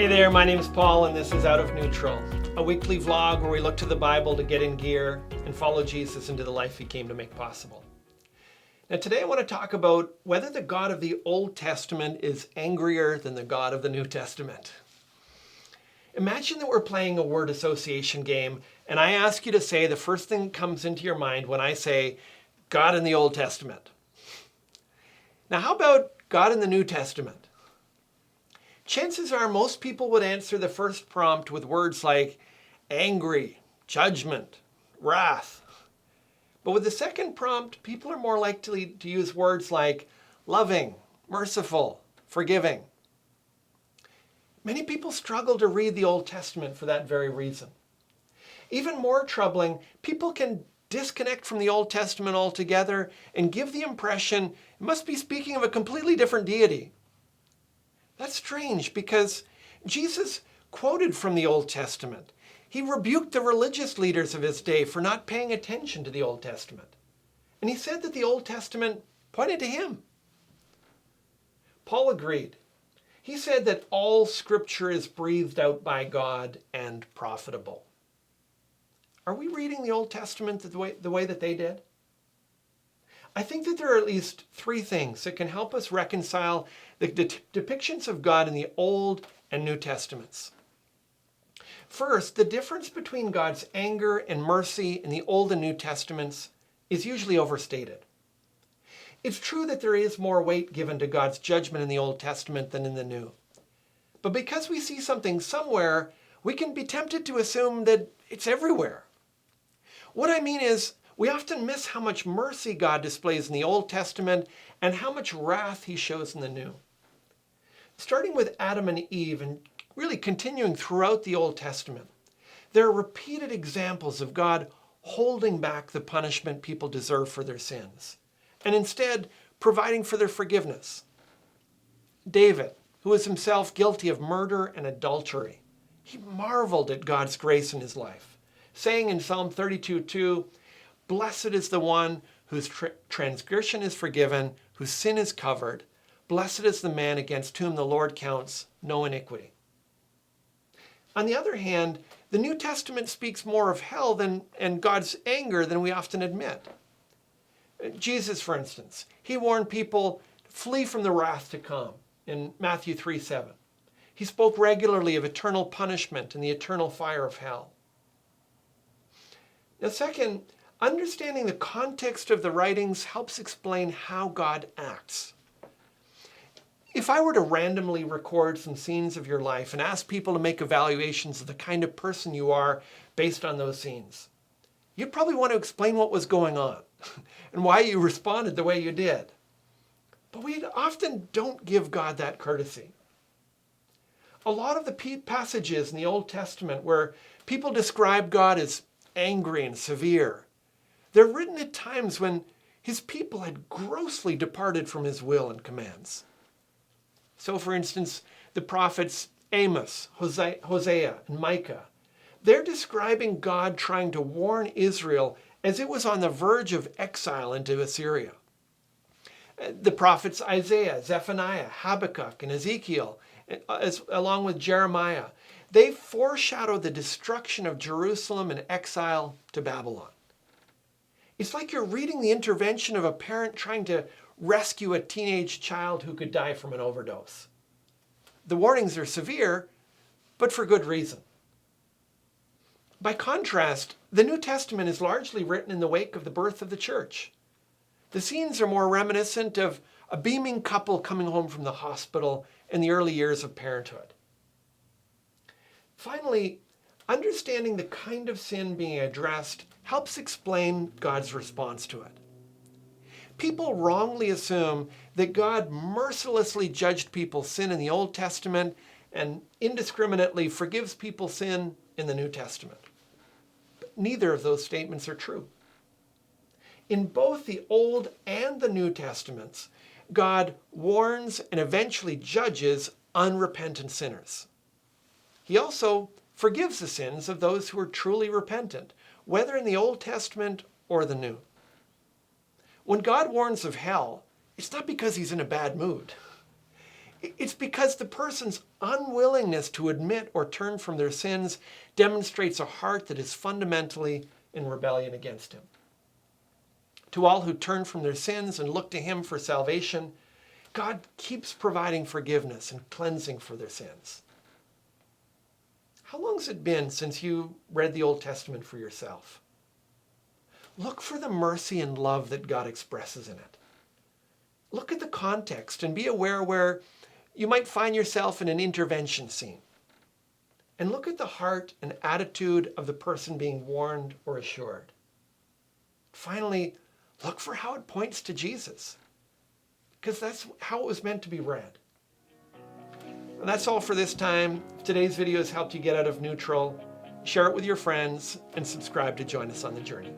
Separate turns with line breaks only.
Hey there, my name is Paul and this is Out of Neutral, a weekly vlog where we look to the Bible to get in gear and follow Jesus into the life he came to make possible. Now today I want to talk about whether the God of the Old Testament is angrier than the God of the New Testament. Imagine that we're playing a word association game and I ask you to say the first thing that comes into your mind when I say God in the Old Testament. Now how about God in the New Testament? Chances are most people would answer the first prompt with words like angry, judgment, wrath. But with the second prompt, people are more likely to use words like loving, merciful, forgiving. Many people struggle to read the Old Testament for that very reason. Even more troubling, people can disconnect from the Old Testament altogether and give the impression it must be speaking of a completely different deity. That's strange because Jesus quoted from the Old Testament. He rebuked the religious leaders of his day for not paying attention to the Old Testament. And he said that the Old Testament pointed to him. Paul agreed. He said that all scripture is breathed out by God and profitable. Are we reading the Old Testament the way that they did? I think that there are at least three things that can help us reconcile the depictions of God in the Old and New Testaments. First, the difference between God's anger and mercy in the Old and New Testaments is usually overstated. It's true that there is more weight given to God's judgment in the Old Testament than in the New. But because we see something somewhere, we can be tempted to assume that it's everywhere. What I mean is, we often miss how much mercy God displays in the Old Testament and how much wrath he shows in the New. Starting with Adam and Eve and really continuing throughout the Old Testament, there are repeated examples of God holding back the punishment people deserve for their sins and instead providing for their forgiveness. David, who was himself guilty of murder and adultery, he marveled at God's grace in his life, saying in Psalm 32:2, "Blessed is the one whose transgression is forgiven, whose sin is covered. Blessed is the man against whom the Lord counts no iniquity." On the other hand, the New Testament speaks more of hell and God's anger than we often admit. Jesus, for instance, he warned people to flee from the wrath to come in Matthew 3:7. He spoke regularly of eternal punishment and the eternal fire of hell. Now, second, understanding the context of the writings helps explain how God acts. If I were to randomly record some scenes of your life and ask people to make evaluations of the kind of person you are based on those scenes, you'd probably want to explain what was going on and why you responded the way you did. But we often don't give God that courtesy. A lot of the passages in the Old Testament where people describe God as angry and severe, they're written at times when his people had grossly departed from his will and commands. So, for instance, the prophets Amos, Hosea, and Micah, they're describing God trying to warn Israel as it was on the verge of exile into Assyria. The prophets Isaiah, Zephaniah, Habakkuk, and Ezekiel, along with Jeremiah, they foreshadow the destruction of Jerusalem and exile to Babylon. It's like you're reading the intervention of a parent trying to rescue a teenage child who could die from an overdose. The warnings are severe, but for good reason. By contrast, the New Testament is largely written in the wake of the birth of the church. The scenes are more reminiscent of a beaming couple coming home from the hospital in the early years of parenthood. Finally, understanding the kind of sin being addressed helps explain God's response to it. People wrongly assume that God mercilessly judged people's sin in the Old Testament and indiscriminately forgives people's sin in the New Testament. But neither of those statements are true. In both the Old and the New Testaments, God warns and eventually judges unrepentant sinners. He also forgives the sins of those who are truly repentant, whether in the Old Testament or the New. When God warns of hell, it's not because he's in a bad mood. It's because the person's unwillingness to admit or turn from their sins demonstrates a heart that is fundamentally in rebellion against him. To all who turn from their sins and look to him for salvation, God keeps providing forgiveness and cleansing for their sins. How long has it been since you read the Old Testament for yourself? Look for the mercy and love that God expresses in it. Look at the context and be aware where you might find yourself in an intervention scene. And look at the heart and attitude of the person being warned or assured. Finally, look for how it points to Jesus, because that's how it was meant to be read. And that's all for this time. If today's video has helped you get out of neutral, share it with your friends and subscribe to join us on the journey.